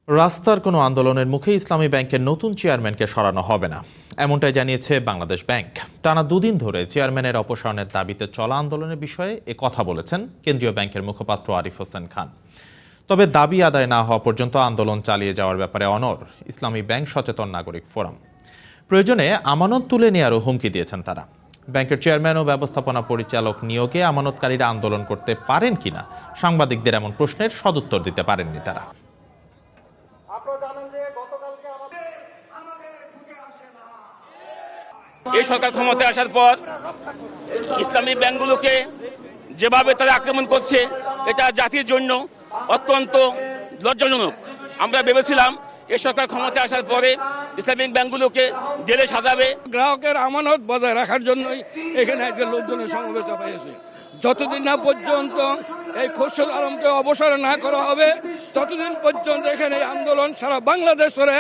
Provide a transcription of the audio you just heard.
রাস্তার কোনো আন্দোলনের মুখে ইসলামী ব্যাংকের নতুন চেয়ারম্যানকে সরানো হবে না, এমনটাই জানিয়েছে বাংলাদেশ ব্যাংক। টানা দুদিন ধরে চেয়ারম্যানের অপসারণের দাবিতে চলা আন্দোলনের বিষয়ে কথা বলেছেন কেন্দ্রীয় ব্যাংকের মুখপাত্র আরিফ হোসেন খান। তবে দাবি আদায় না হওয়া পর্যন্ত আন্দোলন চালিয়ে যাওয়ার ব্যাপারে অনড় ইসলামী ব্যাংক সচেতন নাগরিক ফোরাম। প্রয়োজনে আমানত তুলে নেওয়ারও হুমকি দিয়েছেন তারা। ব্যাংকের চেয়ারম্যান ও ব্যবস্থাপনা পরিচালক নিয়োগে আমানতকারীরা আন্দোলন করতে পারেন কিনা সাংবাদিকদের এমন প্রশ্নের সদুত্তর দিতে পারেননি তারা। এই সরকার ক্ষমতায় আসার পর ইসলামী ব্যাংকগুলোকে যেভাবে তারা আক্রমণ করছে, এটা জাতির জন্য অত্যন্ত লজ্জাজনক। আমরা ভেবেছিলাম এই সরকার ক্ষমতায় আসার পরে ইসলামিক ব্যাংকগুলোকে জেলে সাজাবে। গ্রাহকের আমানত বজায় রাখার জন্যই এখানে একটা লোকজনের সমবেত হয়েছে। যতদিন না পর্যন্ত এই খোরশেদ আলমকে অবসর না করা হবে, ততদিন পর্যন্ত এখানে আন্দোলন সারা বাংলাদেশ চলে।